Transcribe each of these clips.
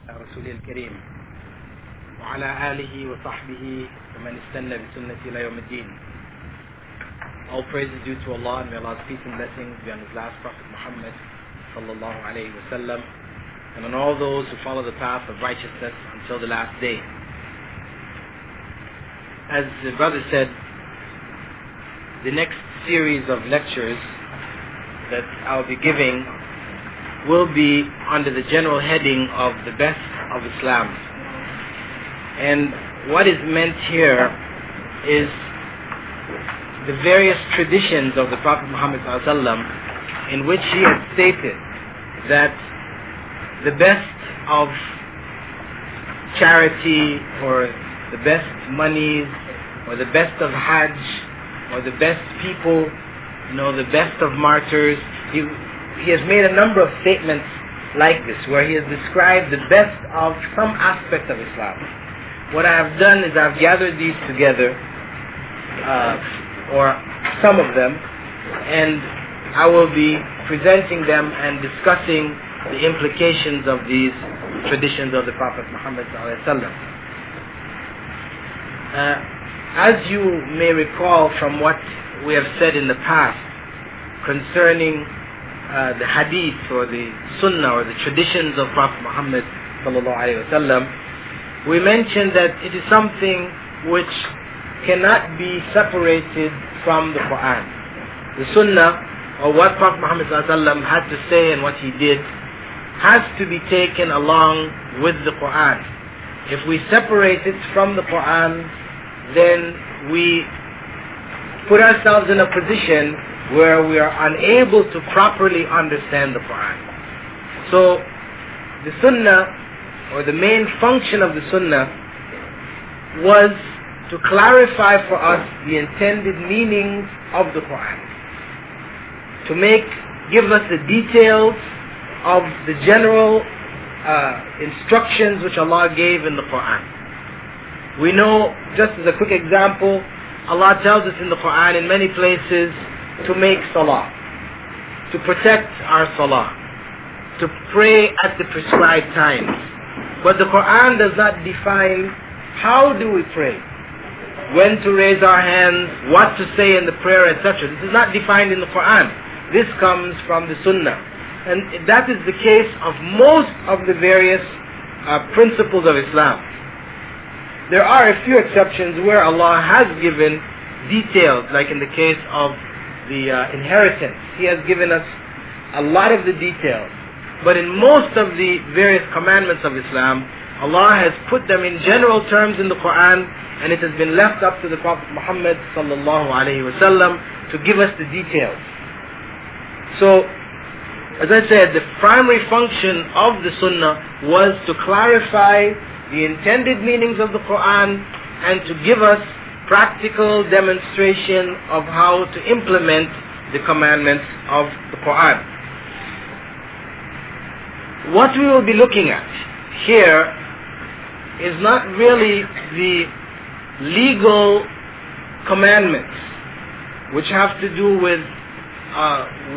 رسوله الكريم وعلى آله وصحبه ومن استنى بسنة إلى يوم الدين. All praise is due to Allah, and may Allah's peace and blessings be on His last Prophet Muhammad sallallahu alayhi wa sallam, and on all those who follow the path of righteousness until the last day. As the brother said, the next series of lectures that I'll be giving will be under the general heading of the best of Islam. And what is meant here is the various traditions of the Prophet Muhammad ﷺ, in which he had stated that the best of charity, or the best monies, or the best of Hajj, or the best people, the best of martyrs. He has made a number of statements like this, where he has described the best of some aspect of Islam. What I have done is I've gathered these together, or some of them, and I will be presenting them and discussing the implications of these traditions of the Prophet Muhammad ﷺ. As you may recall from what we have said in the past concerning the hadith, or the sunnah, or the traditions of Prophet Muhammad ﷺ, we mentioned that it is something which cannot be separated from the Quran. The sunnah, or what Prophet Muhammad ﷺ had to say and what he did, has to be taken along with the Quran. If we separate it from the Quran, then we put ourselves in a position where we are unable to properly understand the Quran. So the sunnah, or the main function of the sunnah, was to clarify for us the intended meanings of the Quran, to give us the details of the general instructions which Allah gave in the Quran. We know, just as a quick example, Allah tells us in the Quran in many places to make salah, to protect our salah, to pray at the prescribed times. But the Quran does not define how do we pray, when to raise our hands, what to say in the prayer, etc. This is not defined in the Quran. This comes from the Sunnah. And that is the case of most of the various principles of Islam. There are a few exceptions where Allah has given details, like in the case of the inheritance. He has given us a lot of the details. But in most of the various commandments of Islam, Allah has put them in general terms in the Quran, and it has been left up to the Prophet Muhammad sallallahu alaihi wasallam to give us the details. So, as I said, the primary function of the Sunnah was to clarify the intended meanings of the Quran and to give us practical demonstration of how to implement the commandments of the Quran. What we will be looking at here is not really the legal commandments which have to do with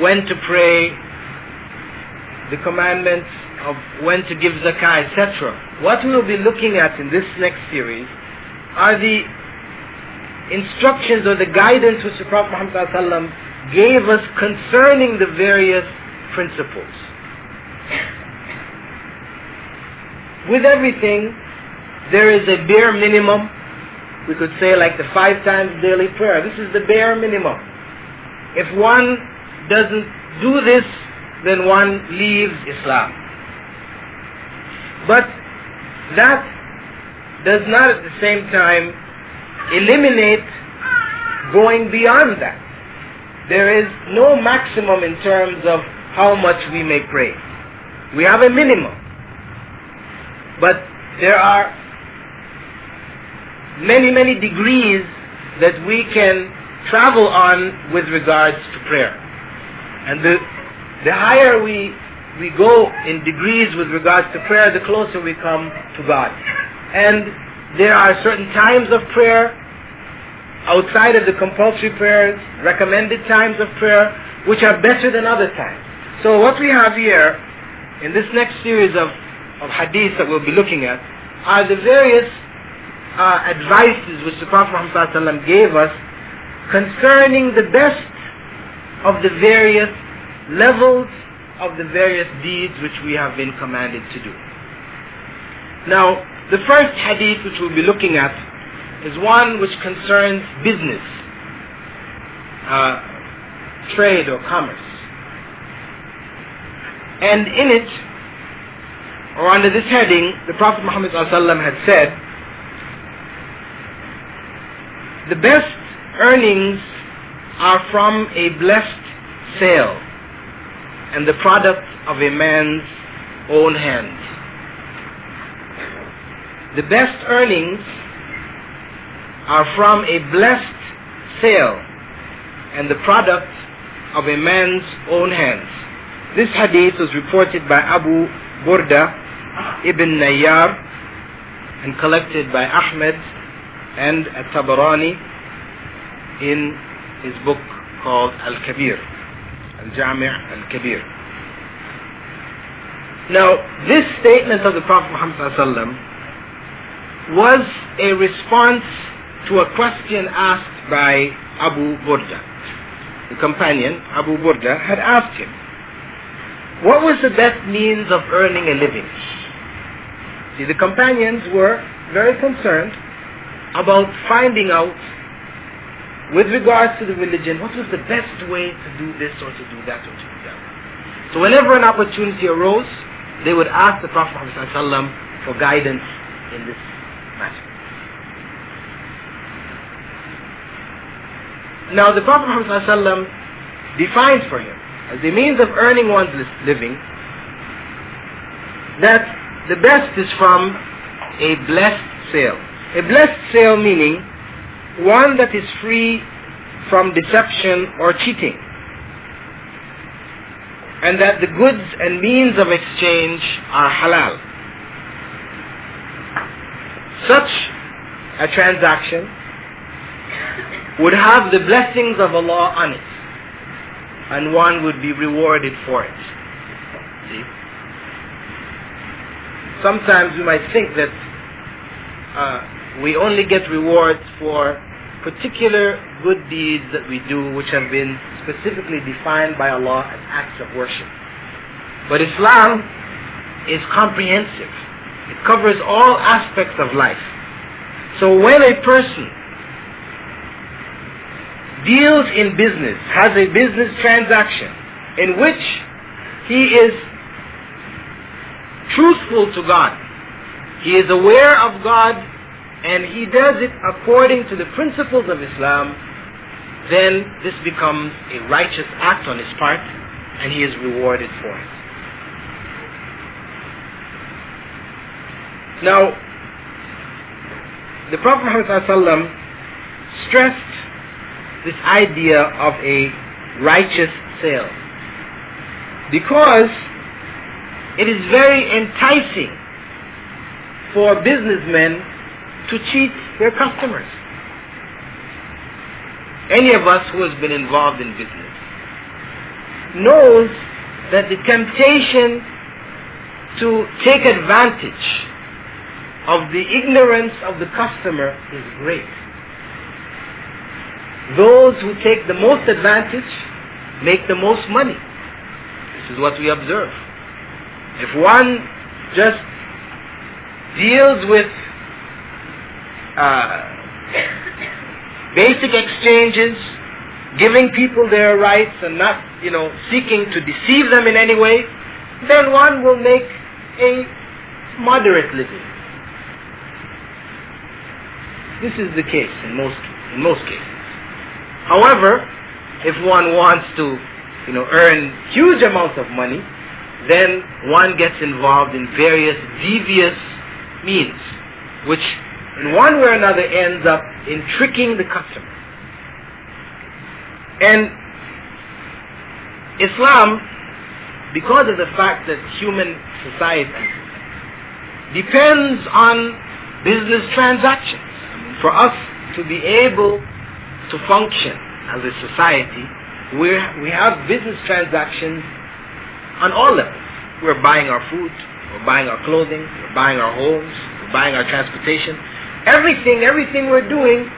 when to pray, the commandments of when to give zakah, etc. What we will be looking at in this next series are the instructions or the guidance which the Prophet Muhammad ﷺ gave us concerning the various principles. With everything, there is a bare minimum. We could say like the 5 times daily prayer. This is the bare minimum. If one doesn't do this, then one leaves Islam. But that does not at the same time eliminate going beyond that. There is no maximum in terms of how much we may pray. We have a minimum. But there are many, many degrees that we can travel on with regards to prayer. And the higher we go in degrees with regards to prayer, the closer we come to God. And there are certain times of prayer outside of the compulsory prayers, recommended times of prayer, which are better than other times. So what we have here in this next series of of hadith that we'll be looking at are the various advices which the Prophet Muhammad ﷺ gave us concerning the best of the various levels of the various deeds which we have been commanded to do. Now, the first hadith which we'll be looking at is one which concerns business, trade or commerce. And in it, or under this heading, the Prophet Muhammad ﷺ had said, the best earnings are from a blessed sale and the product of a man's own hand. The best earnings are from a blessed sale and the product of a man's own hands. This hadith was reported by Abu Burda ibn Nayyar and collected by Ahmed and At-Tabarani in his book called Al-Kabir, Al-Jami' Al-Kabir. Now, this statement of the Prophet Muhammad ﷺ was a response to a question asked by Abu Burda. The companion, Abu Burda, had asked him, what was the best means of earning a living? See, the companions were very concerned about finding out, with regards to the religion, what was the best way to do this or to do that or to do that. So whenever an opportunity arose, they would ask the Prophet Muhammad ﷺ for guidance in this matter. Now the Prophet Muhammad ﷺ defined for him, as a means of earning one's living, that the best is from a blessed sale. A blessed sale meaning one that is free from deception or cheating, and that the goods and means of exchange are halal. Such a transaction would have the blessings of Allah on it, and one would be rewarded for it. See? Sometimes we might think that we only get rewards for particular good deeds that we do which have been specifically defined by Allah as acts of worship. But Islam is comprehensive. It covers all aspects of life. So when a person deals in business, has a business transaction in which he is truthful to God, he is aware of God, and he does it according to the principles of Islam, then this becomes a righteous act on his part, and he is rewarded for it. Now, the Prophet Muhammad ﷺ stressed this idea of a righteous sale because it is very enticing for businessmen to cheat their customers. Any of us who has been involved in business knows that the temptation to take advantage of the ignorance of the customer is great. Those who take the most advantage make the most money. This is what we observe. If one just deals with basic exchanges, giving people their rights and not, seeking to deceive them in any way, then one will make a moderate living. This is the case in most cases. However, if one wants to, earn huge amounts of money, then one gets involved in various devious means, which in one way or another ends up in tricking the customer. And Islam, because of the fact that human society depends on business transactions, for us to be able to function as a society, we have business transactions on all levels. We're buying our food, we're buying our clothing, we're buying our homes, we're buying our transportation. Everything we're doing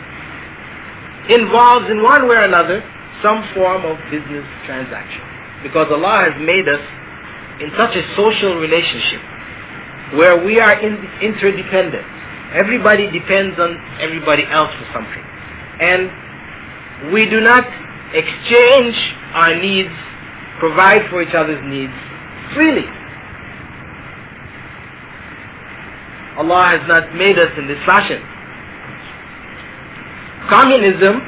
involves in one way or another some form of business transaction. Because Allah has made us in such a social relationship where we are interdependent. Everybody depends on everybody else for something. And we do not exchange our needs, provide for each other's needs freely. Allah has not made us in this fashion. Communism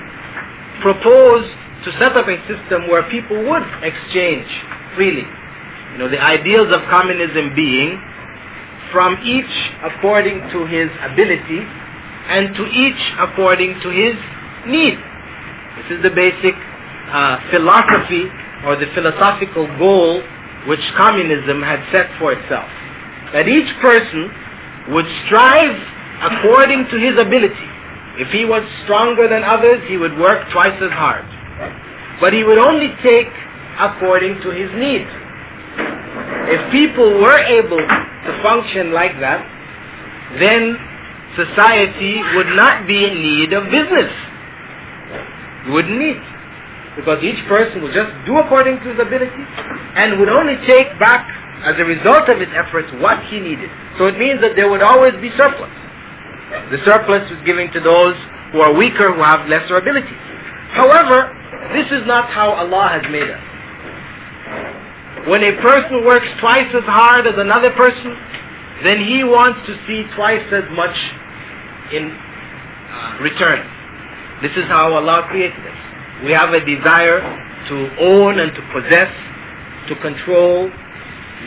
proposed to set up a system where people would exchange freely. The ideals of communism being from each according to his ability and to each according to his need. This is the basic philosophy or the philosophical goal which communism had set for itself. That each person would strive according to his ability. If he was stronger than others, he would work twice as hard. But he would only take according to his need. If people were able to function like that, then society would not be in need of business. You wouldn't need. Because each person would just do according to his ability and would only take back as a result of his efforts what he needed. So it means that there would always be surplus. The surplus is given to those who are weaker, who have lesser abilities. However, this is not how Allah has made us. When a person works twice as hard as another person, then he wants to see twice as much in return. This is how Allah created us. We have a desire to own and to possess, to control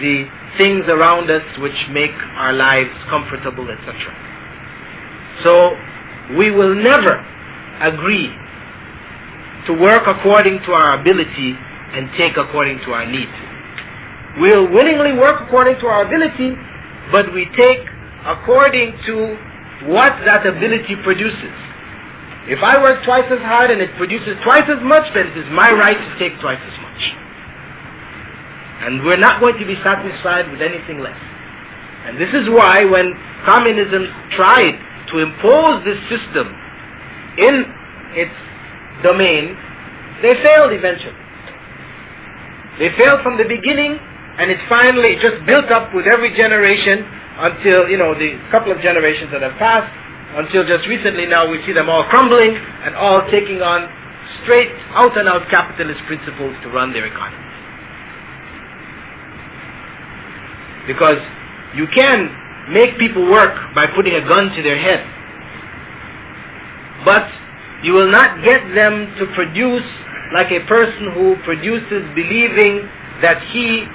the things around us which make our lives comfortable, etc. So we will never agree to work according to our ability and take according to our need. We'll willingly work according to our ability, but we take according to what that ability produces. If I work twice as hard and it produces twice as much, then it is my right to take twice as much. And we're not going to be satisfied with anything less. And this is why when communism tried to impose this system in its domain, they failed eventually. They failed from the beginning, and it finally just built up with every generation until, the couple of generations that have passed, until just recently now we see them all crumbling and all taking on straight out-and-out capitalist principles to run their economies. Because you can make people work by putting a gun to their head, but you will not get them to produce like a person who produces believing that he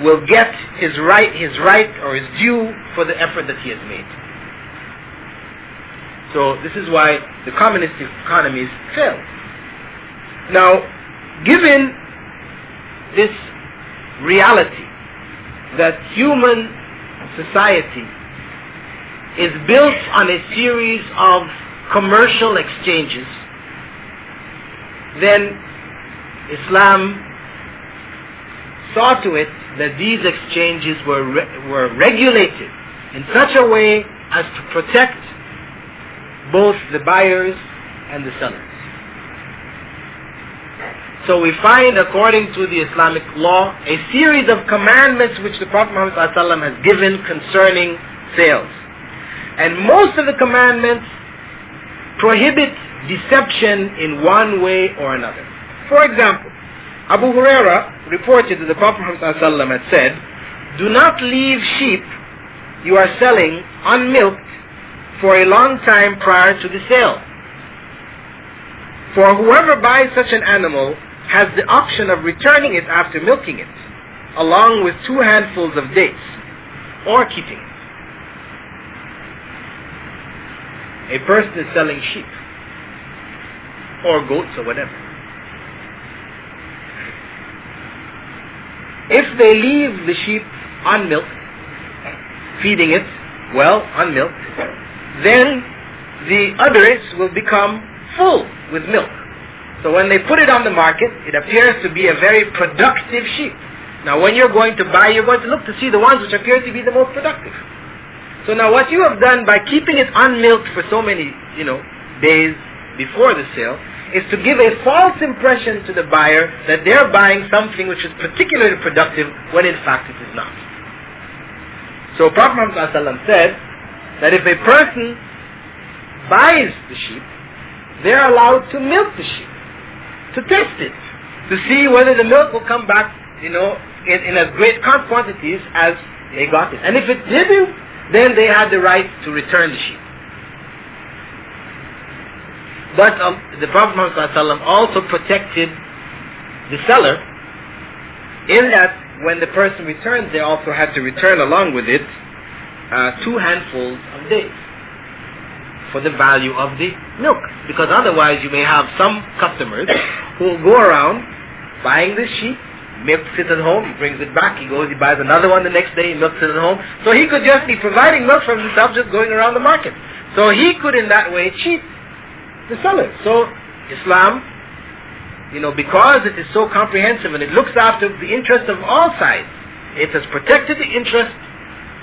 will get his right or his due for the effort that he has made. So this is why the communist economies fail. Now, given this reality that human society is built on a series of commercial exchanges, then Islam saw to it that these exchanges were regulated in such a way as to protect both the buyers and the sellers. So we find, according to the Islamic law, a series of commandments which the Prophet Muhammad ﷺ has given concerning sales. And most of the commandments prohibit deception in one way or another. For example, Abu Huraira reported that the Prophet Muhammad ﷺ had said, "Do not leave sheep you are selling unmilked for a long time prior to the sale. For whoever buys such an animal has the option of returning it after milking it, along with 2 handfuls of dates, or keeping it." A person is selling sheep, or goats, or whatever. If they leave the sheep unmilked, feeding it well, unmilked, then the udders will become full with milk. So when they put it on the market, it appears to be a very productive sheep. Now when you're going to buy, you're going to look to see the ones which appear to be the most productive. So now what you have done by keeping it unmilked for so many, days before the sale, is to give a false impression to the buyer that they're buying something which is particularly productive when in fact it is not. So Prophet Muhammad ﷺ said that if a person buys the sheep, they're allowed to milk the sheep, to test it, to see whether the milk will come back, in as great quantities as they got it. And if it didn't, then they had the right to return the sheep. But the Prophet Muhammad ﷺ also protected the seller in that when the person returns, they also had to return along with it 2 handfuls of dates for the value of the milk. Because otherwise you may have some customers who will go around buying the sheep, milks it at home, he brings it back, he goes, he buys another one the next day, he milks it at home. So he could just be providing milk from himself, just going around the market. So he could in that way cheat the seller. So Islam, because it is so comprehensive and it looks after the interest of all sides, it has protected the interest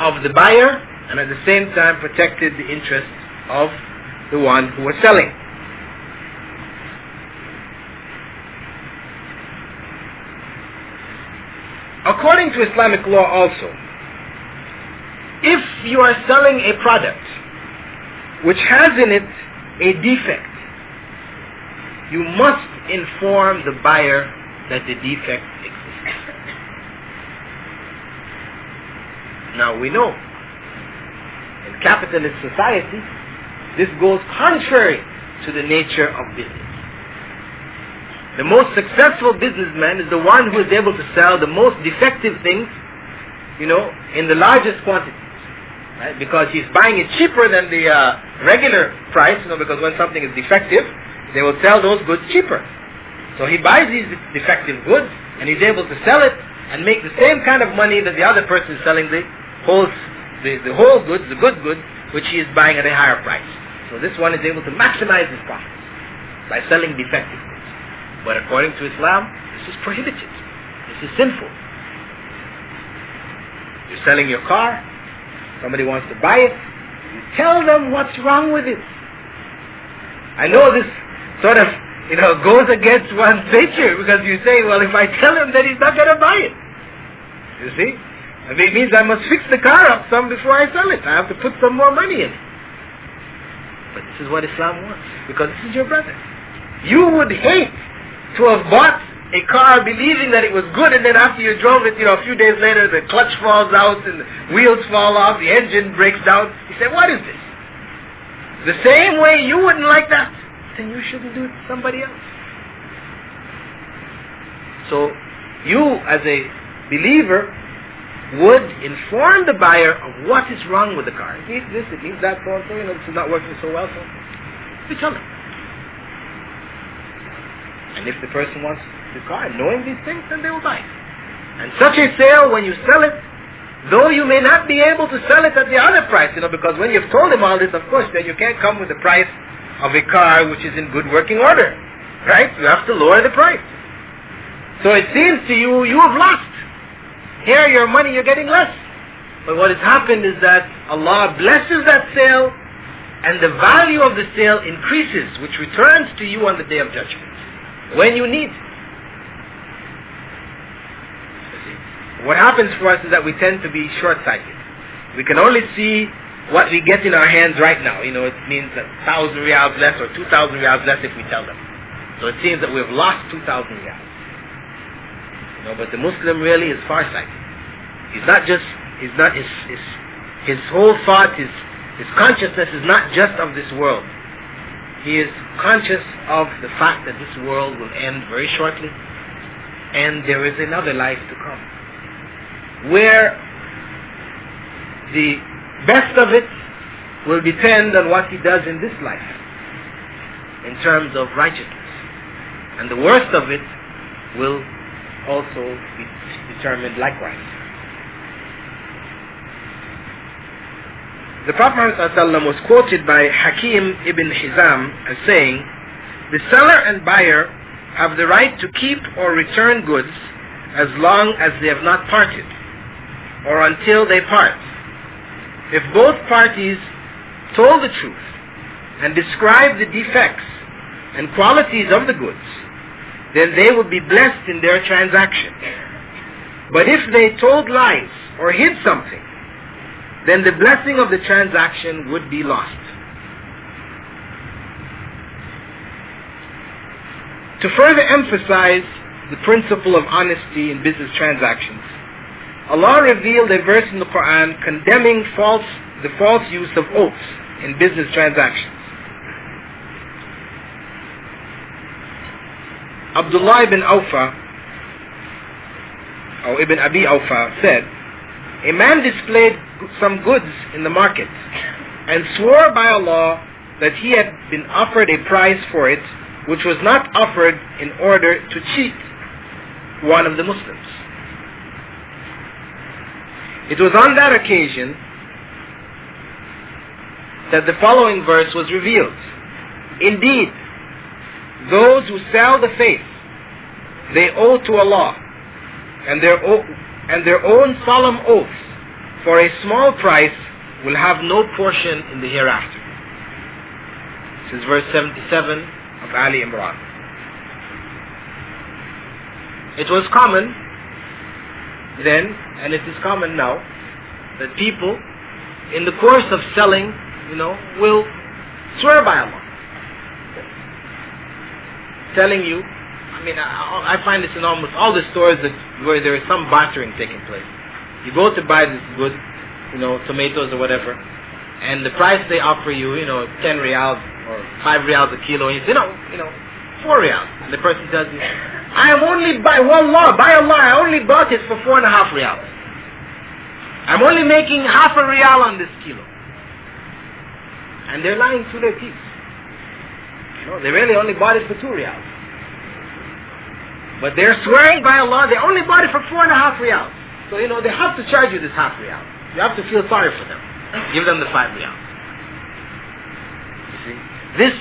of the buyer and at the same time protected the interest of the one who was selling. According to Islamic law also, if you are selling a product which has in it a defect, you must inform the buyer that the defect exists. Now we know, in capitalist society, this goes contrary to the nature of business. The most successful businessman is the one who is able to sell the most defective things, in the largest quantities. Right? Because he's buying it cheaper than the regular price, because when something is defective, they will sell those goods cheaper. So he buys these defective goods and he's able to sell it and make the same kind of money that the other person is selling the whole goods, the good goods, which he is buying at a higher price. So this one is able to maximize his profits by selling defective goods. But according to Islam, this is prohibited. This is sinful. You're selling your car, somebody wants to buy it, you tell them what's wrong with it. I know this sort of, goes against one's nature, because you say, well, if I tell him, then he's not going to buy it. You see? It means I must fix the car up some before I sell it. I have to put some more money in it. But this is what Islam wants, because this is your brother. You would hate to have bought a car believing that it was good, and then after you drove it, a few days later, the clutch falls out and the wheels fall off, the engine breaks down. You say, what is this? The same way you wouldn't like that, then you shouldn't do it to somebody else. So you, as a believer, would inform the buyer of what is wrong with the car. It needs this, it needs that, so and so, this is not working so well, so you tell them. And if the person wants the car, knowing these things, then they will buy it. And such a sale, when you sell it, though you may not be able to sell it at the other price, because when you've told him all this, of course, then you can't come with the price of a car which is in good working order. Right? You have to lower the price. So it seems to you, you have lost. Here, your money, you're getting less. But what has happened is that Allah blesses that sale, and the value of the sale increases, which returns to you on the Day of Judgment, when you need. What happens for us is that we tend to be short-sighted. We can only see what we get in our hands right now. It means that 1,000 riyals less or 2,000 riyals less if we tell them. So it seems that we've lost 2,000 riyals. But the Muslim really is far-sighted. He's not just, his whole thought, his consciousness is not just of this world. He is conscious of the fact that this world will end very shortly, and there is another life to come, where the best of it will depend on what he does in this life, in terms of righteousness, and the worst of it will also be determined likewise. The Prophet ﷺ was quoted by Hakim ibn Hizam as saying, "The seller and buyer have the right to keep or return goods as long as they have not parted, or until they part. If both parties told the truth and described the defects and qualities of the goods, then they would be blessed in their transaction. But if they told lies or hid something, then the blessing of the transaction would be lost. To further emphasize the principle of honesty in business transactions, Allah revealed a verse in the Quran condemning the false use of oaths in business transactions. Abdullah ibn Abi Awfa said, a man displayed some goods in the market and swore by Allah that he had been offered a price for it which was not offered in order to cheat one of the Muslims. It was on that occasion that the following verse was revealed. Indeed, those who sell the faith, they owe to Allah, and their own solemn oaths for a small price will have no portion in the hereafter. This is verse 77 of Ali Imran. It was common then, and it is common now, that people in the course of selling, will swear by Allah. Telling you, I find this in almost all the stores where there is some bartering taking place. You go to buy this good, tomatoes or whatever, and the price they offer you, 10 riyals or 5 riyals a kilo, and you say, 4 riyals. And the person tells you, by Allah, I only bought it for 4.5 riyals. I'm only making half a riyal on this kilo. And they're lying through their teeth. They really only bought it for 2 riyals. But they're swearing by Allah, they only bought it for 4.5 riyals. So, they have to charge you this half riyal. You have to feel sorry for them. Give them the 5 riyals. You see? This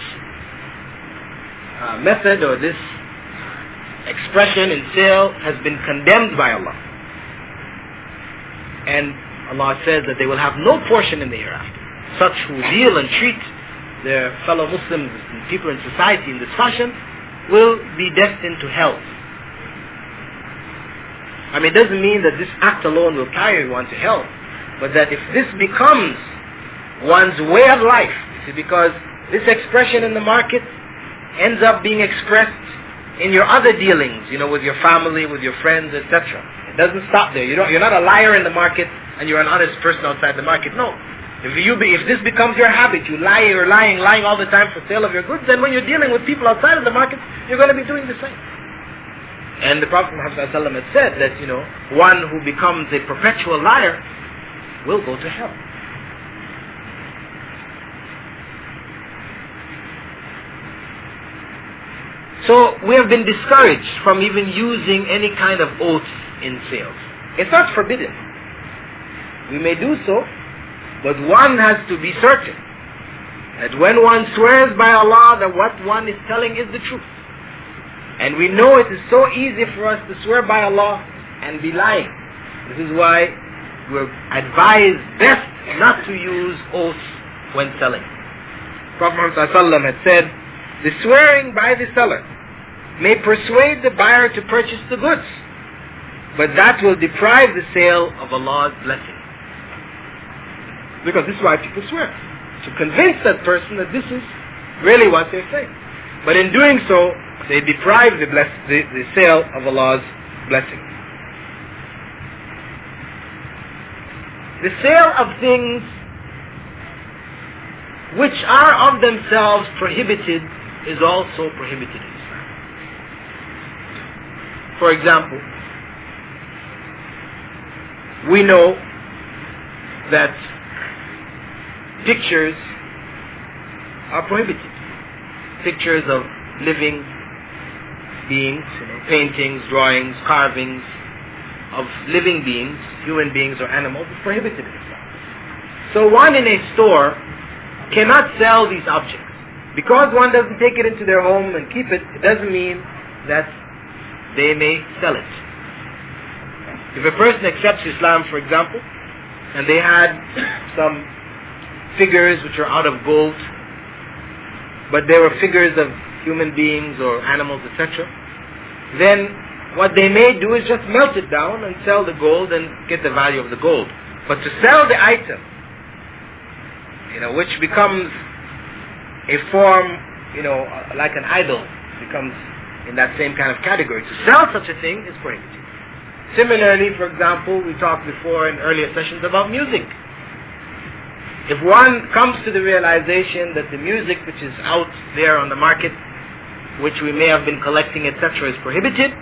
method or this expression in sale has been condemned by Allah. And Allah says that they will have no portion in the hereafter. Such who deal and treat their fellow Muslims and people in society in this fashion will be destined to hell. It doesn't mean that this act alone will carry one to hell, but that if this becomes one's way of life, because this expression in the market ends up being expressed in your other dealings, with your family, with your friends, etc. It doesn't stop there. You're not a liar in the market and you're an honest person outside the market. No. If this becomes your habit, you're lying all the time for sale of your goods, then when you're dealing with people outside of the market, you're going to be doing the same. And the Prophet Muhammad ﷺ had said that, one who becomes a perpetual liar will go to hell. So we have been discouraged from even using any kind of oaths in sales. It's not forbidden. We may do so, but one has to be certain that when one swears by Allah that what one is telling is the truth. And we know it is so easy for us to swear by Allah and be lying. This is why we're advised best not to use oaths when selling. Prophet Muhammad ﷺ had said, the swearing by the seller may persuade the buyer to purchase the goods, but that will deprive the sale of Allah's blessing. Because this is why people swear, to convince that person that this is really what they're saying. But in doing so, they deprive the sale of Allah's blessing. The sale of things which are of themselves prohibited is also prohibited in Islam. For example, we know that pictures are prohibited. Pictures of living beings, paintings, drawings, carvings of living beings, human beings or animals, is prohibited in Islam. So one in a store cannot sell these objects. Because one doesn't take it into their home and keep it, it doesn't mean that they may sell it. If a person accepts Islam, for example, and they had some figures which are out of gold, but they were figures of human beings or animals, etc., then what they may do is just melt it down and sell the gold and get the value of the gold. But to sell the item, which becomes a form, like an idol, becomes in that same kind of category. To sell such a thing is prohibited. Similarly, for example, we talked before in earlier sessions about music. If one comes to the realization that the music which is out there on the market, which we may have been collecting, etc., is prohibited,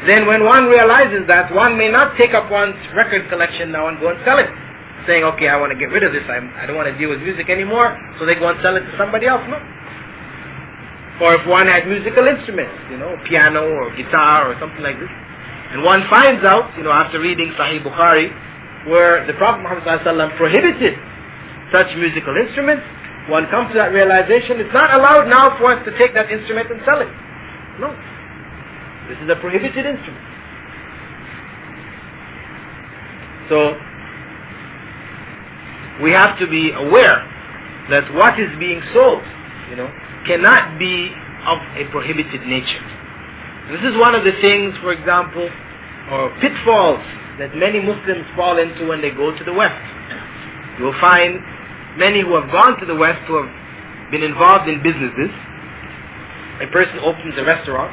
then when one realizes that, one may not take up one's record collection now and go and sell it, saying, okay, I want to get rid of this, I don't want to deal with music anymore, so they go and sell it to somebody else. No. Or if one had musical instruments, piano or guitar or something like this, and one finds out, after reading Sahih Bukhari, where the Prophet Muhammad ﷺ prohibited such musical instruments, one comes to that realization, it's not allowed now for us to take that instrument and sell it. No. This is a prohibited instrument. So, we have to be aware that what is being sold, cannot be of a prohibited nature. This is one of the things, for example, or pitfalls that many Muslims fall into when they go to the West. You will find many who have gone to the West who have been involved in businesses. A person opens a restaurant.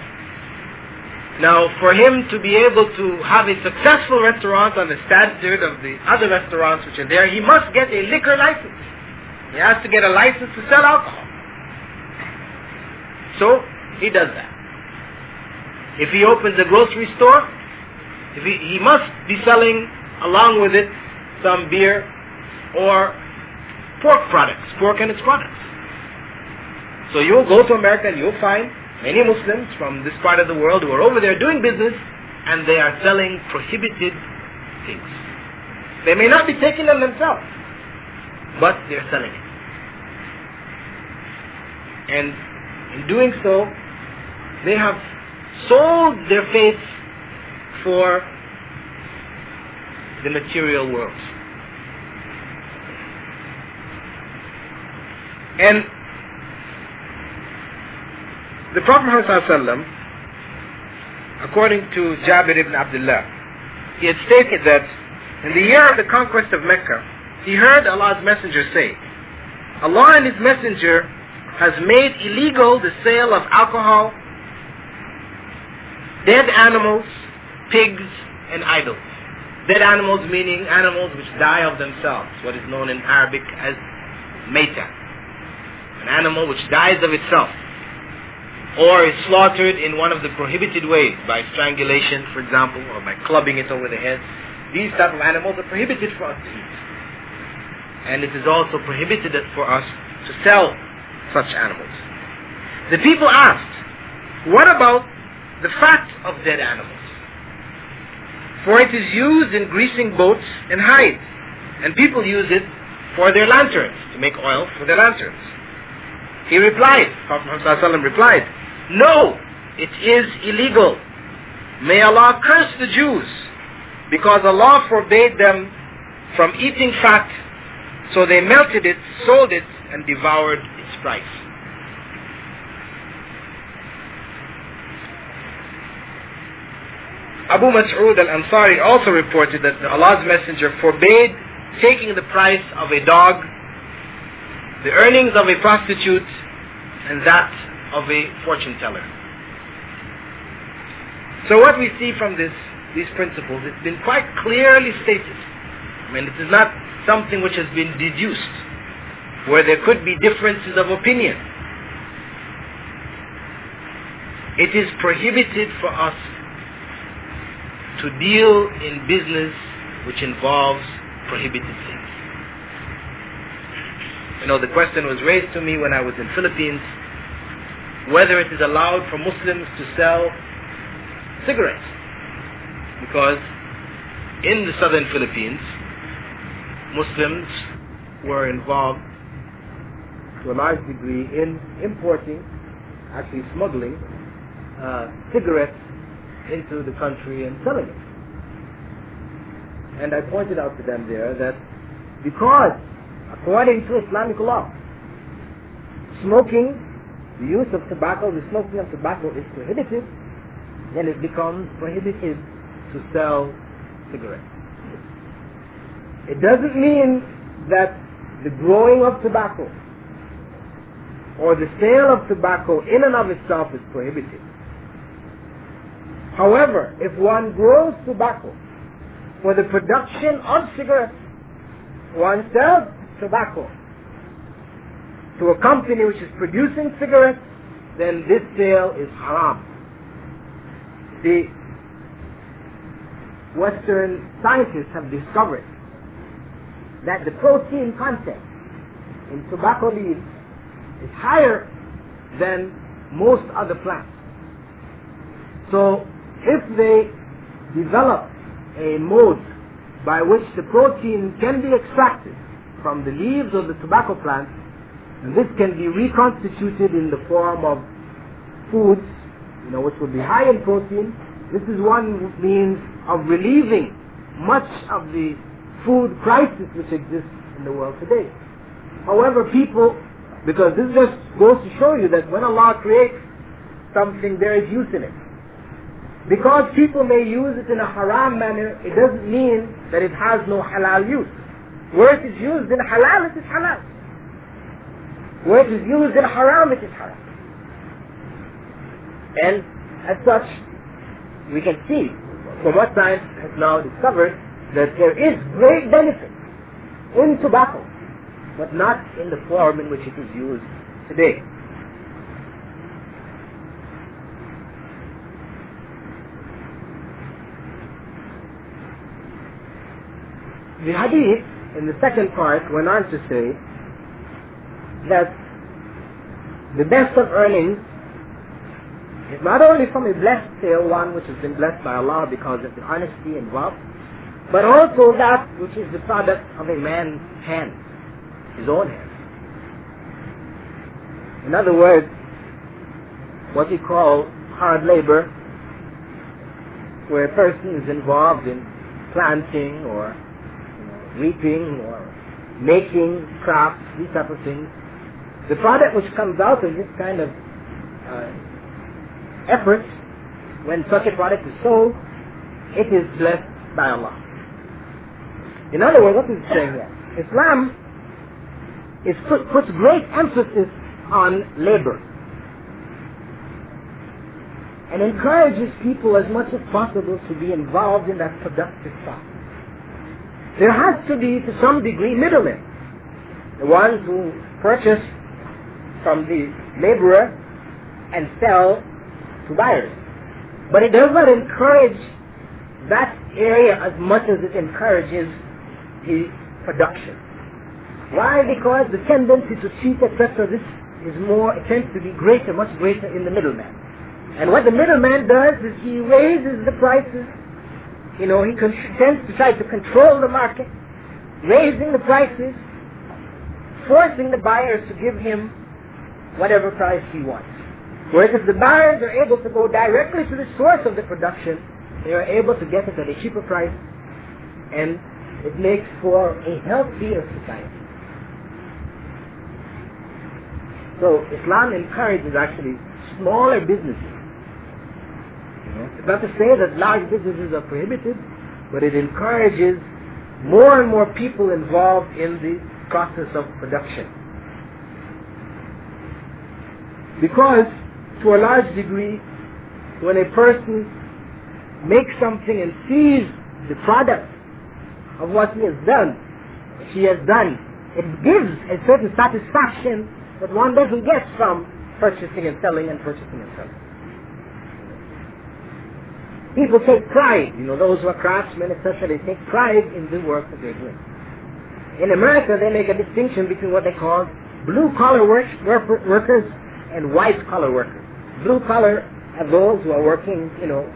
Now, for him to be able to have a successful restaurant on the standard of the other restaurants which are there, he must get a liquor license. He has to get a license to sell alcohol. So, he does that. If he opens a grocery store, he must be selling along with it some beer or pork and its products. So you'll go to America and you'll find many Muslims from this part of the world who are over there doing business, and they are selling prohibited things. They may not be taking them themselves, but they're selling it. And in doing so, they have sold their faith for the material world. And the Prophet Muhammad, according to Jabir ibn Abdullah, he had stated that in the year of the conquest of Mecca, he heard Allah's Messenger say, Allah and His Messenger has made illegal the sale of alcohol, dead animals, pigs, and idols. Dead animals meaning animals which die of themselves, what is known in Arabic as Meta. An animal which dies of itself, or is slaughtered in one of the prohibited ways, by strangulation, for example, or by clubbing it over the head. These type of animals are prohibited for us to eat. And it is also prohibited for us to sell such animals. The people asked, what about the fat of dead animals? For it is used in greasing boats and hides, and people use it for their lanterns, to make oil for their lanterns. He replied, Prophet Muhammad ﷺ replied, no, it is illegal. May Allah curse the Jews, because Allah forbade them from eating fat, so they melted it, sold it, and devoured its price. Abu Mas'ud al-Ansari also reported that Allah's Messenger forbade taking the price of a dog, the earnings of a prostitute, and that of a fortune teller. So what we see from these principles, it's been quite clearly stated. I mean, it is not something which has been deduced, where there could be differences of opinion. It is prohibited for us to deal in business which involves prohibited things. The question was raised to me when I was in Philippines, whether it is allowed for Muslims to sell cigarettes. Because in the southern Philippines, Muslims were involved to a large degree in importing, actually smuggling, cigarettes into the country and selling it. And I pointed out to them there that because, according to Islamic law, smoking, the use of tobacco, the smoking of tobacco is prohibited, then it becomes prohibited to sell cigarettes. It doesn't mean that the growing of tobacco or the sale of tobacco in and of itself is prohibited. However, if one grows tobacco for the production of cigarettes, one sells tobacco to a company which is producing cigarettes, then this sale is haram. The Western scientists have discovered that the protein content in tobacco leaves is higher than most other plants. So if they develop a mode by which the protein can be extracted from the leaves of the tobacco plant, and this can be reconstituted in the form of foods, which would be high in protein, this is one means of relieving much of the food crisis which exists in the world today. However, people, because this just goes to show you that when Allah creates something, there is use in it. Because people may use it in a haram manner, it doesn't mean that it has no halal use. Where it is used in halal, it is halal. Where it is used in haram, it is haram. And as such, we can see from what science has now discovered that there is great benefit in tobacco, but not in the form in which it is used today. The hadith in the second part went on to say that the best of earnings is not only from a blessed sale, one which has been blessed by Allah because of the honesty involved, but also that which is the product of a man's hand, his own hand. In other words, what we call hard labor, where a person is involved in planting or reaping or making crops, these type of things. The product which comes out of this kind of effort, when such a product is sold, it is blessed by Allah. In other words, what is it saying here? Islam puts great emphasis on labor and encourages people as much as possible to be involved in that productive process. There has to be, to some degree, middlemen, the ones who purchase from the laborer and sell to buyers. But it does not encourage that area as much as it encourages the production. Why? Because the tendency to cheat, etc., this is more, it tends to be greater, much greater in the middleman. And what the middleman does is he raises the prices. He tends to try to control the market, raising the prices, forcing the buyers to give him whatever price he wants. Whereas if the buyers are able to go directly to the source of the production, they are able to get it at a cheaper price, and it makes for a healthier society. So Islam encourages actually smaller businesses. It's not to say that large businesses are prohibited, but it encourages more and more people involved in the process of production. Because, to a large degree, when a person makes something and sees the product of what he has done, it gives a certain satisfaction that one doesn't get from purchasing and selling and purchasing and selling. People take pride, those who are craftsmen, etc., they take pride in the work that they're doing. In America, they make a distinction between what they call blue-collar workers and white-collar workers. Blue-collar are those who are working,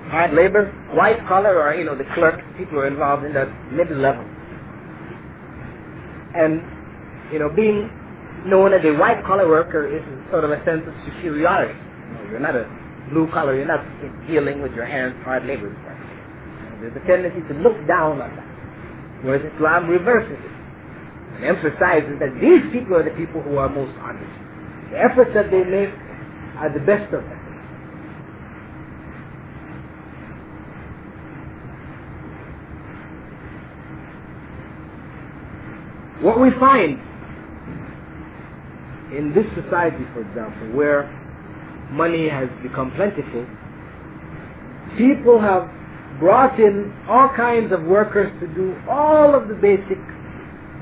hard labor. White-collar are, the clerks, people who are involved in that middle level. And, being known as a white-collar worker is sort of a sense of superiority. You're not a blue-collar, you're not dealing with your hands, hard labor. There's a tendency to look down on that. Whereas Islam reverses it and emphasizes that these people are the people who are most honest. The efforts that they make are the best of them. What we find in this society, for example, where money has become plentiful, people have brought in all kinds of workers to do all of the basic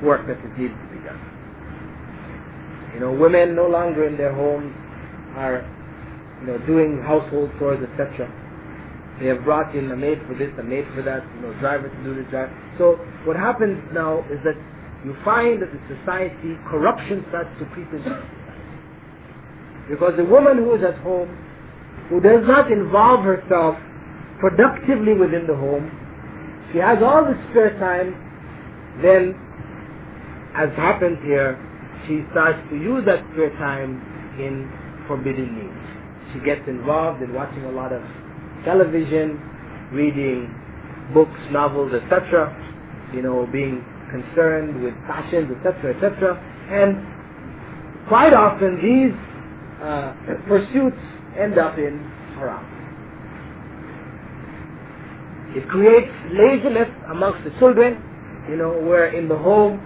work that is needed to be done. Women no longer in their homes are, doing household chores, etc. They have brought in a maid for this, a maid for that, driver to do the drive. So what happens now is that you find that the society, corruption starts to creep into society. Because the woman who is at home, who does not involve herself productively within the home, she has all the spare time, then, as happens here, she starts to use that spare time in forbidden means. She gets involved in watching a lot of television, reading books, novels, etc., being concerned with fashions, etc., etc., and quite often these pursuits end up in haram. It creates laziness amongst the children, where in the home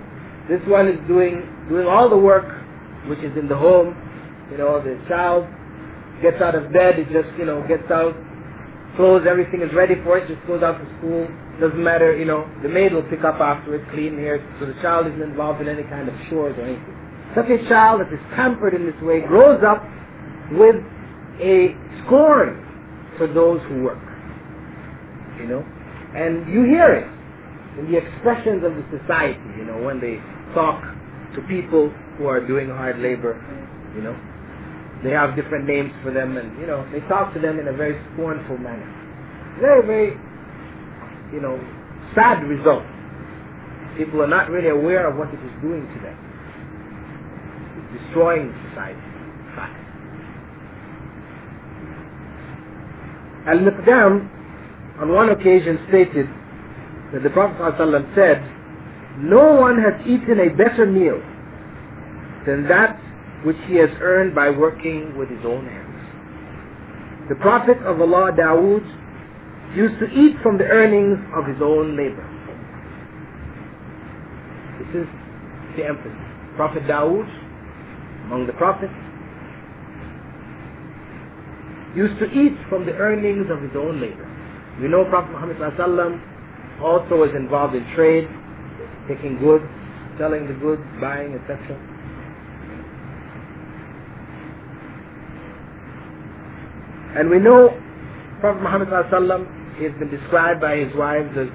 this one is doing all the work which is in the home. The child gets out of bed, it just gets out, clothes, everything is ready for it, just goes out to school. Doesn't matter, the maid will pick up after it, clean here, so the child isn't involved in any kind of chores or anything. Such a child that is pampered in this way grows up with a scorn for those who work. And you hear it in the expressions of the society, when they talk to people who are doing hard labor, they have different names for them, and they talk to them in a very scornful manner. Very, very sad result. People are not really aware of what it is doing to them. It's destroying society. Fact. Al-Miqdam on one occasion stated that the Prophet ﷺ said, "No one has eaten a better meal than that which he has earned by working with his own hands." The Prophet of Allah, Dawood, used to eat from the earnings of his own labor. This is the emphasis. Prophet Dawood, among the prophets, used to eat from the earnings of his own labor. We know Prophet Muhammad ﷺ also was involved in trade, taking goods, selling the goods, buying, etc. And we know Prophet Muhammad ﷺ, he has been described by his wives as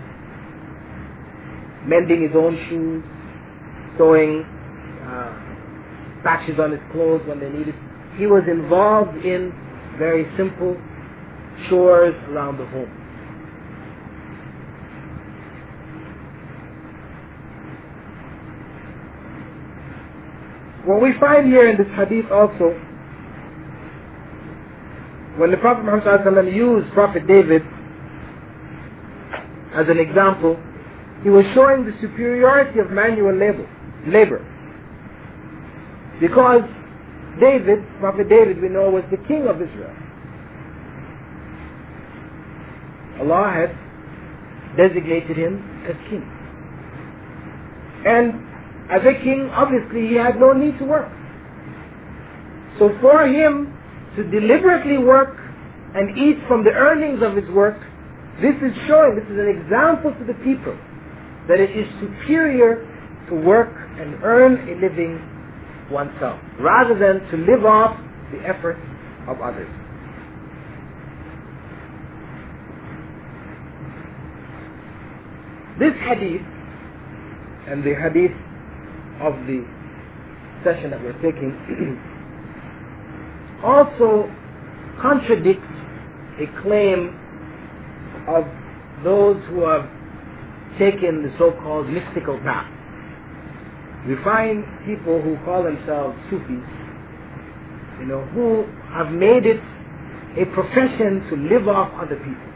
mending his own shoes, sewing patches on his clothes when they needed. He was involved in very simple chores around the home. What we find here in this hadith also, when the Prophet Muhammad ﷺ used Prophet David as an example, he was showing the superiority of manual labor. Because Prophet David, we know, was the king of Israel. Allah had designated him as king. And as a king, obviously, he had no need to work. So for him to deliberately work and eat from the earnings of his work, this is an example to the people that it is superior to work and earn a living oneself, rather than to live off the effort of others. This hadith, and the hadith of the session that we're taking, also contradicts a claim of those who have taken the so-called mystical path. We find people who call themselves Sufis, who have made it a profession to live off other people.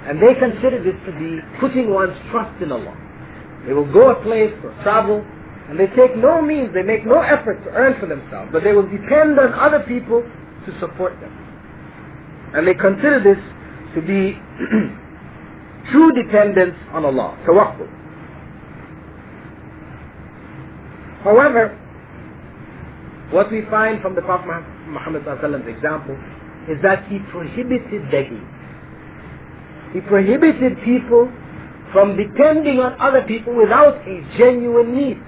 And they consider this to be putting one's trust in Allah. They will go a place or travel, and they take no means, they make no effort to earn for themselves, but they will depend on other people to support them. And they consider this to be true dependence on Allah, tawakkul. However, what we find from the Prophet Muhammad's example is that he prohibited begging. He prohibited people from depending on other people without a genuine need.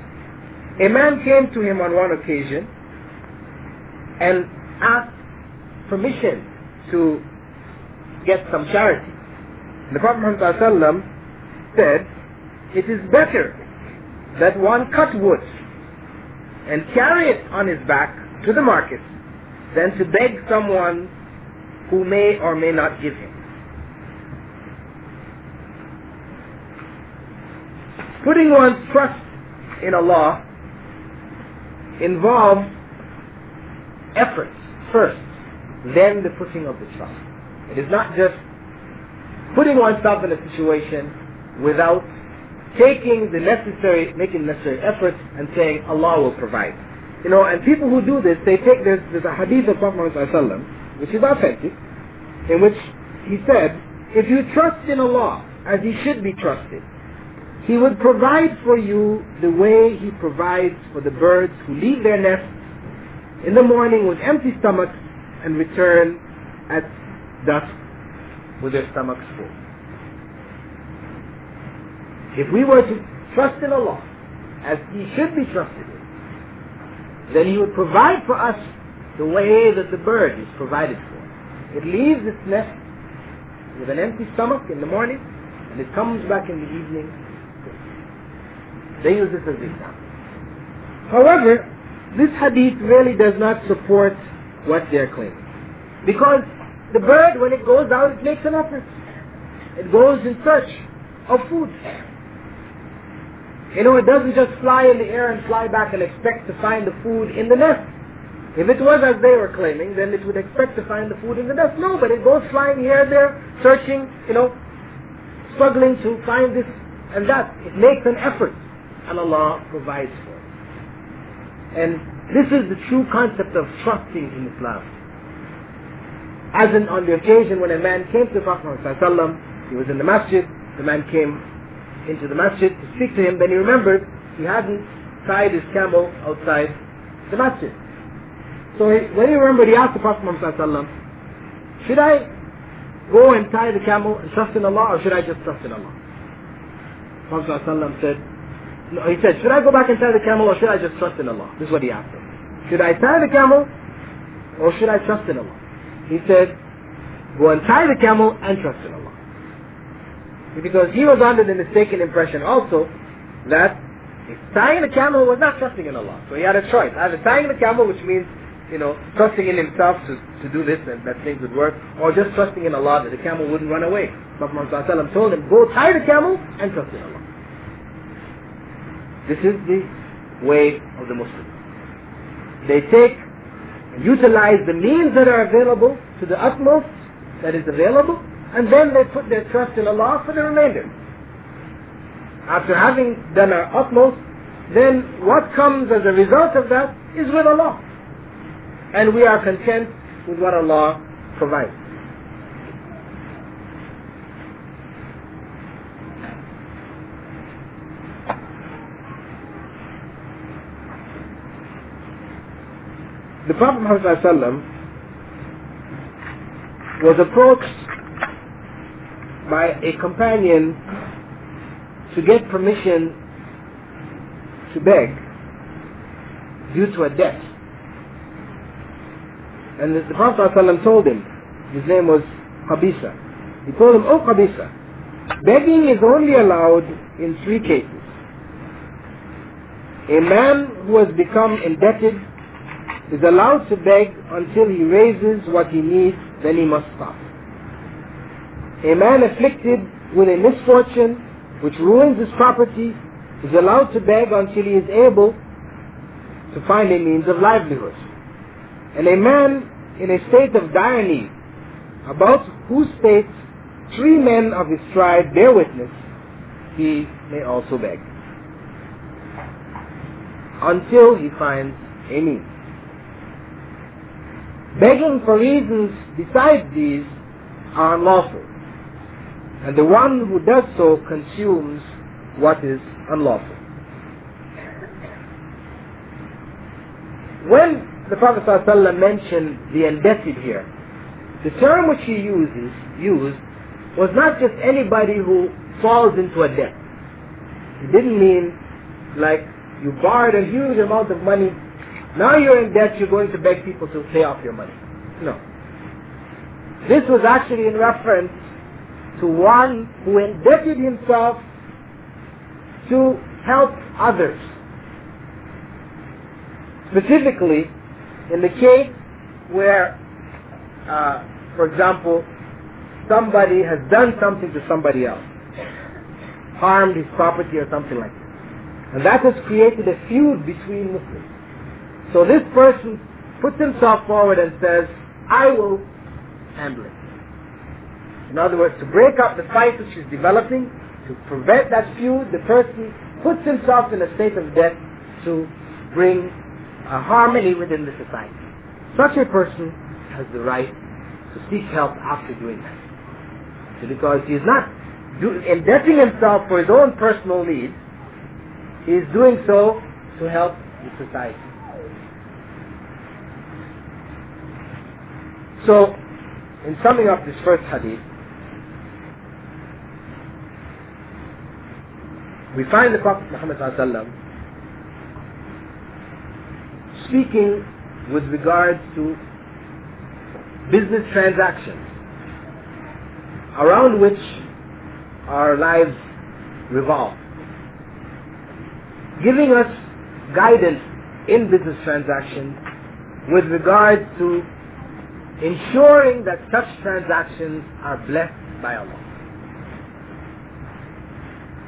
A man came to him on one occasion and asked permission to get some charity. The Prophet Muhammad said, it is better that one cut wood and carry it on his back to the market than to beg someone who may or may not give him. Putting one's trust in Allah involves efforts first, then the putting of the trust. It is not just putting oneself in a situation without making the necessary efforts and saying Allah will provide. And people who do this, they take there's a hadith of Prophet Muhammad which is authentic, in which he said, if you trust in Allah as He should be trusted, He would provide for you the way He provides for the birds who leave their nests in the morning with empty stomachs and return at dusk with their stomachs full. If we were to trust in Allah as He should be trusted in, then He would provide for us the way that the bird is provided for. It leaves its nest with an empty stomach in the morning, and it comes back in the evening. They use this as an example. However, this hadith really does not support what they're claiming. Because the bird, when it goes out, it makes an effort. It goes in search of food. It doesn't just fly in the air and fly back and expect to find the food in the nest. If it was as they were claiming, then it would expect to find the food in the nest. No, but it goes flying here and there, searching, struggling to find this and that. It makes an effort, and Allah provides for it. And this is the true concept of trusting in Islam. As on the occasion when a man came to the Prophet ﷺ, he was in the masjid, the man came into the masjid to speak to him, then he remembered he hadn't tied his camel outside the masjid. So when he remembered, he asked the Prophet ﷺ, should I go and tie the camel and trust in Allah, or should I just trust in Allah? The Prophet ﷺ said, no, he said, should I go back and tie the camel, or should I just trust in Allah? This is what he asked him. Should I tie the camel, or should I trust in Allah? He said, go and tie the camel and trust in Allah. Because he was under the mistaken impression also that tying the camel was not trusting in Allah. So he had a choice. Either tying the camel, which means, trusting in himself to do this and that things would work, or just trusting in Allah that the camel wouldn't run away. Prophet Muhammad told him, go tie the camel and trust in Allah. This is the way of the Muslims. They take and utilize the means that are available to the utmost that is available, and then they put their trust in Allah for the remainder. After having done our utmost, then what comes as a result of that is with Allah. And we are content with what Allah provides. The Prophet Muhammad was approached by a companion to get permission to beg due to a debt. And the Prophet ﷺ told him, his name was Qabisa. He told him, "Oh Qabisa, begging is only allowed in 3 cases. A man who has become indebted is allowed to beg until he raises what he needs, then he must stop. A man afflicted with a misfortune which ruins his property is allowed to beg until he is able to find a means of livelihood. And a man in a state of dire need, about whose state 3 men of his tribe bear witness, he may also beg, until he finds a means. Begging for reasons besides these are unlawful, and the one who does so consumes what is unlawful. When the Prophet ﷺ mentioned the indebted here, the term which he used was not just anybody who falls into a debt. It didn't mean like you borrowed a huge amount of money, now you're in debt, you're going to beg people to pay off your money. No. This was actually in reference to one who indebted himself to help others. Specifically, in the case where, for example, somebody has done something to somebody else, harmed his property or something like that, and that has created a feud between Muslims. So this person puts himself forward and says, I will handle it. In other words, to break up the fight which is developing, to prevent that feud, the person puts himself in a state of debt to bring a harmony within the society. Such a person has the right to seek help after doing that. So because he is not indebting himself for his own personal needs, he is doing so to help the society. So, in summing up this first hadith, we find the Prophet Muhammad ﷺ speaking with regards to business transactions around which our lives revolve, giving us guidance in business transactions with regards to ensuring that such transactions are blessed by Allah.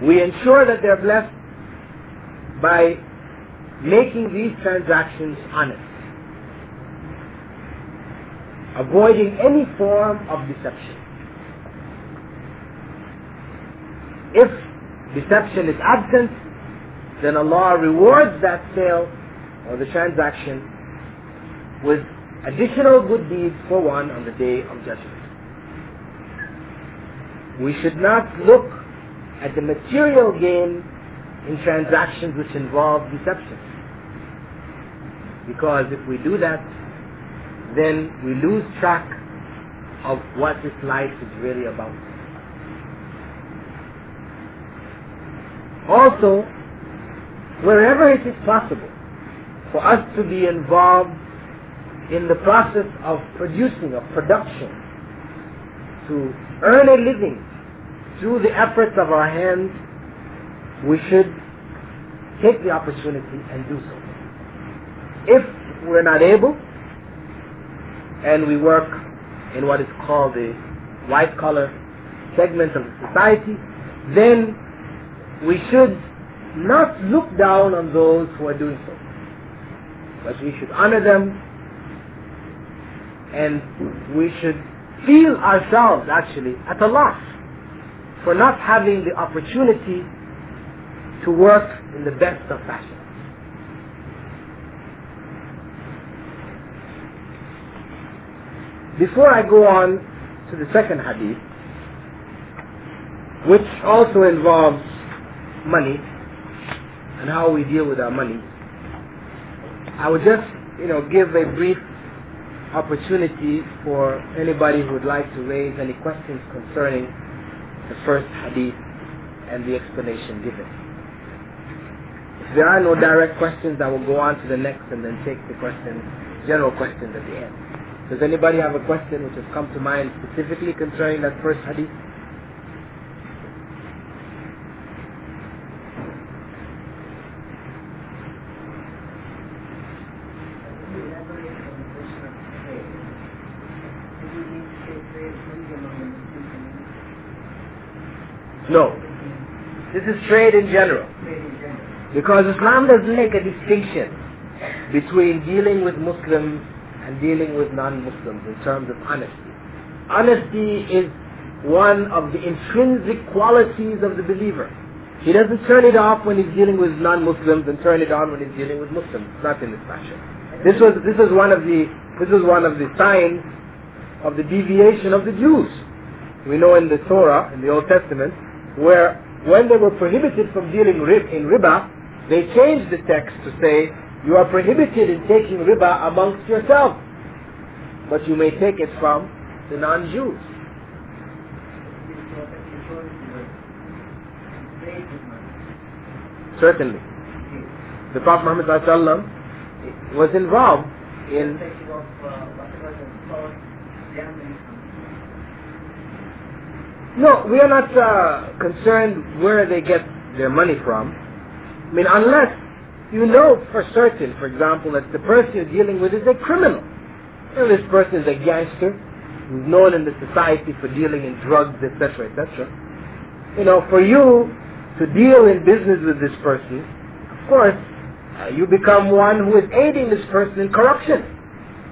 We ensure that they're blessed by making these transactions honest, avoiding any form of deception. If deception is absent, then Allah rewards that sale or the transaction with additional good deeds for one on the Day of Judgment. We should not look at the material gain in transactions which involve deception, because if we do that, then we lose track of what this life is really about. Also, wherever it is possible for us to be involved in the process of producing, of production, to earn a living through the efforts of our hands, we should take the opportunity and do so. If we're not able, and we work in what is called the white-collar segment of the society, then we should not look down on those who are doing so, but we should honor them, and we should feel ourselves actually at a loss for not having the opportunity to work in the best of fashion. Before I go on to the second hadith, which also involves money and how we deal with our money, I would just, give a brief opportunity for anybody who would like to raise any questions concerning the first hadith and the explanation given. If there are no direct questions, I will go on to the next and then take the general questions at the end. Does anybody have a question which has come to mind specifically concerning that first hadith? No. This is trade in general. Because Islam doesn't make a distinction between dealing with Muslims and dealing with non-Muslims in terms of honesty. Honesty is one of the intrinsic qualities of the believer. He doesn't turn it off when he's dealing with non-Muslims and turn it on when he's dealing with Muslims. It's not in this fashion. This was one of the signs of the deviation of the Jews. We know in the Torah, in the Old Testament, where when they were prohibited from dealing in riba, they changed the text to say, you are prohibited in taking riba amongst yourselves, but you may take it from the non-Jews. Certainly. The Prophet Muhammad ﷺ was involved in No, we are not concerned where they get their money from. I mean, unless you know for certain, for example, that the person you're dealing with is a criminal. You know, this person is a gangster who's known in the society for dealing in drugs, etc., etc. You know, for you to deal in business with this person, of course, you become one who is aiding this person in corruption.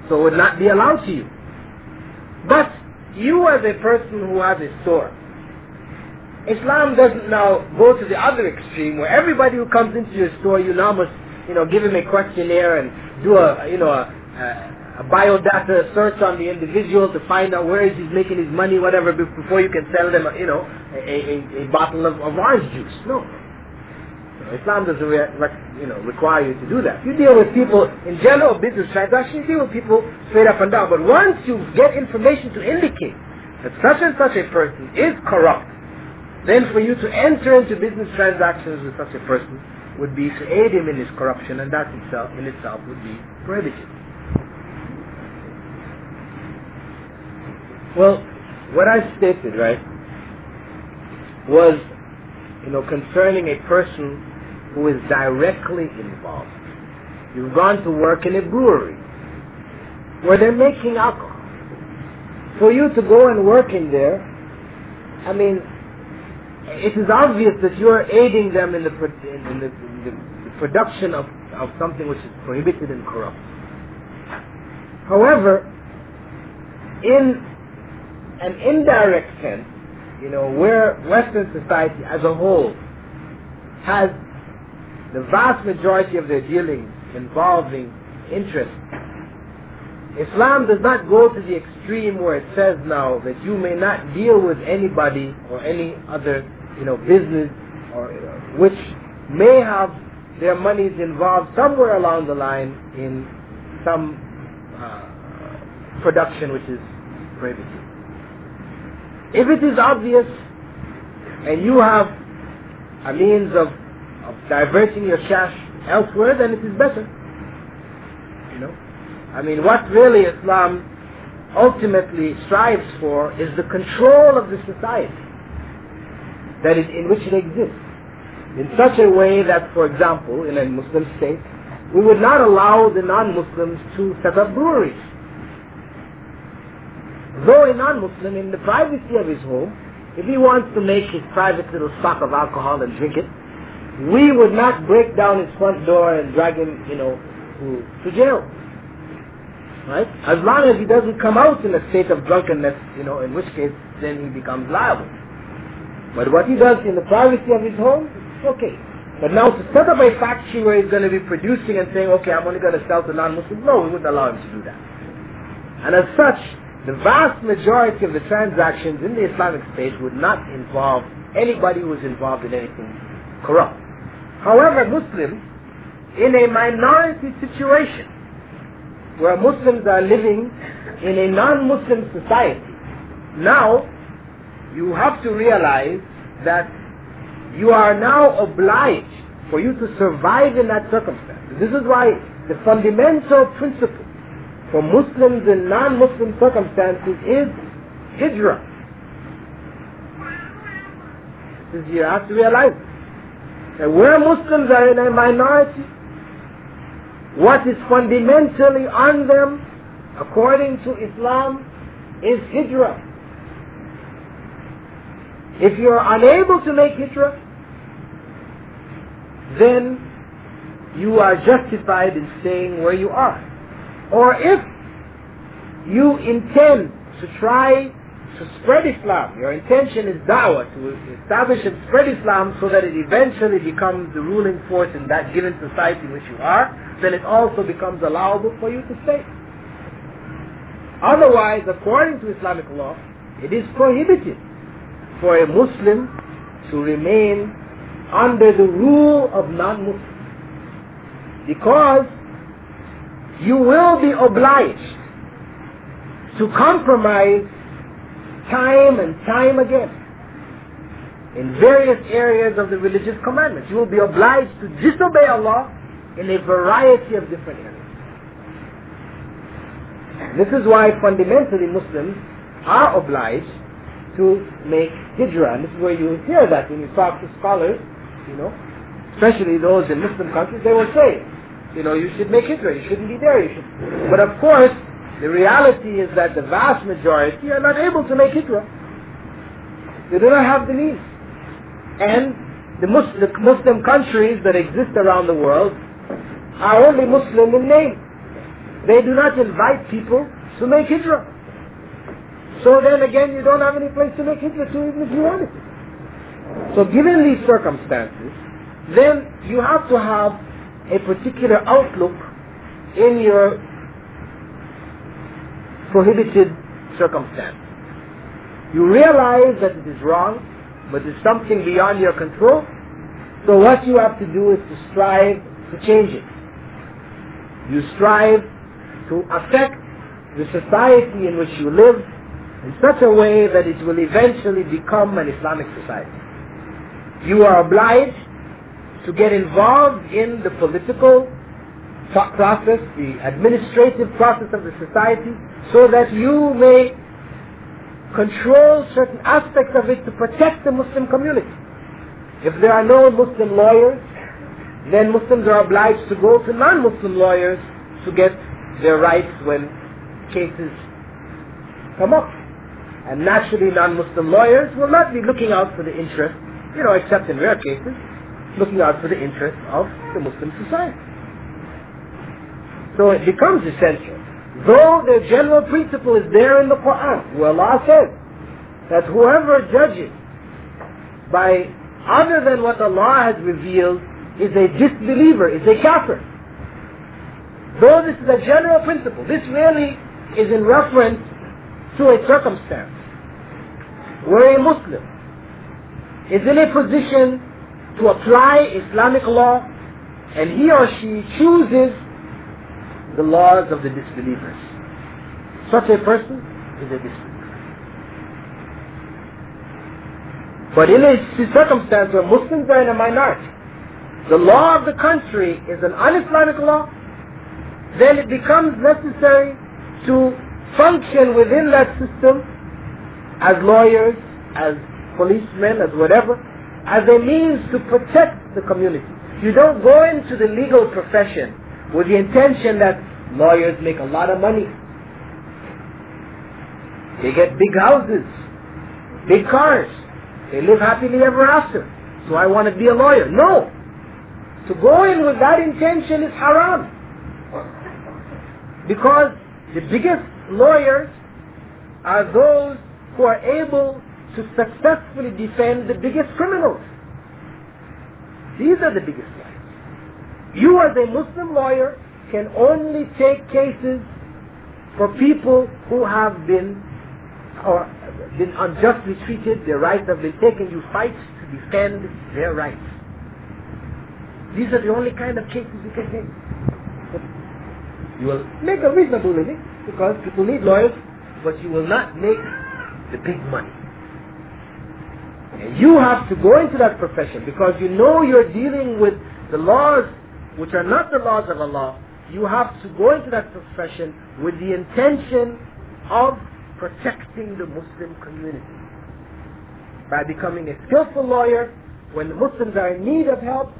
So it would not be allowed to you. But you as a person who has a store, Islam doesn't now go to the other extreme where everybody who comes into your store, you now must, give him a questionnaire and do a biodata search on the individual to find out where he's making his money, whatever, before you can sell them, a bottle of orange juice. No. Islam doesn't require you to do that. You deal with people in general business transactions, you deal with people straight up and down. But once you get information to indicate that such and such a person is corrupt, then for you to enter into business transactions with such a person would be to aid him in his corruption, and that in itself would be prohibited. Well, what I stated, right, was, concerning a person who is directly involved. You've gone to work in a brewery where they're making alcohol. For you to go and work in there, I mean, it is obvious that you are aiding them in the production of something which is prohibited and corrupt. However, in an indirect sense, where Western society as a whole has the vast majority of their dealings involving interest, Islam does not go to the extreme where it says now that you may not deal with anybody or any other business or which may have their monies involved somewhere along the line in some production which is prohibited. If it is obvious and you have a means of diverting your cash elsewhere, then it is better. I mean, what really Islam ultimately strives for is the control of the society in which it exists, in such a way that, for example, in a Muslim state, we would not allow the non-Muslims to set up breweries. Though a non-Muslim, in the privacy of his home, if he wants to make his private little stock of alcohol and drink it, we would not break down his front door and drag him, to jail. Right? As long as he doesn't come out in a state of drunkenness, in which case then he becomes liable. But what he does in the privacy of his home, it's okay. But now to set up a factory where he's going to be producing and saying, okay, I'm only going to sell to non-Muslims, no, we wouldn't allow him to do that. And as such, the vast majority of the transactions in the Islamic State would not involve anybody who is involved in anything corrupt. However, Muslims, in a minority situation, where Muslims are living in a non-Muslim society, now you have to realize that you are now obliged, for you to survive in that circumstance. This is why the fundamental principle for Muslims in non-Muslim circumstances is hijrah. You have to realize that where Muslims are in a minority, what is fundamentally on them, according to Islam, is hijrah. If you are unable to make hijrah, then you are justified in staying where you are. Or if you intend to try to spread Islam, your intention is da'wah, to establish and spread Islam so that it eventually becomes the ruling force in that given society in which you are, then it also becomes allowable for you to stay. Otherwise, according to Islamic law, it is prohibited for a Muslim to remain under the rule of non-Muslims, because you will be obliged to compromise time and time again in various areas of the religious commandments. You will be obliged to disobey Allah in a variety of different areas. This is why fundamentally Muslims are obliged to make hijrah. And this is where you hear that when you talk to scholars, especially those in Muslim countries, they will say, you should make hijrah, you shouldn't be there, you should. But of course, the reality is that the vast majority are not able to make hijrah. They do not have the means. And the Muslim countries that exist around the world are only Muslim in name. They do not invite people to make hijrah. So then again, you don't have any place to make hijrah to, even if you wanted to. So given these circumstances, then you have to have a particular outlook in your prohibited circumstance. You realize that it is wrong, but it's something beyond your control. So what you have to do is to strive to change it. You strive to affect the society in which you live in such a way that it will eventually become an Islamic society. You are obliged to get involved in the political process, the administrative process of the society, so that you may control certain aspects of it to protect the Muslim community. If there are no Muslim lawyers, then Muslims are obliged to go to non-Muslim lawyers to get their rights when cases come up. And naturally non-Muslim lawyers will not be looking out for the interest, except in rare cases, looking out for the interest of the Muslim society. So it becomes essential. Though the general principle is there in the Quran, where Allah says that whoever judges by other than what Allah has revealed is a disbeliever, is a kafir. Though this is a general principle, this really is in reference to a circumstance where a Muslim is in a position to apply Islamic law and he or she chooses the laws of the disbelievers. Such a person is a disbeliever. But in a circumstance where Muslims are in a minority, the law of the country is an un-Islamic law, then it becomes necessary to function within that system as lawyers, as policemen, as whatever, as a means to protect the community. You don't go into the legal profession with the intention that lawyers make a lot of money. They get big houses, big cars. They live happily ever after. So I want to be a lawyer. No. To go in with that intention is haram. Because the biggest lawyers are those who are able to successfully defend the biggest criminals. These are the biggest lawyers. You as a Muslim lawyer can only take cases for people who have been unjustly treated, their rights have been taken. You fight to defend their rights. These are the only kind of cases you can take. You will make a reasonable living because people need lawyers, but you will not make the big money. And you have to go into that profession because you know you're dealing with the laws which are not the laws of Allah. You have to go into that profession with the intention of protecting the Muslim community. By becoming a skillful lawyer, when the Muslims are in need of help,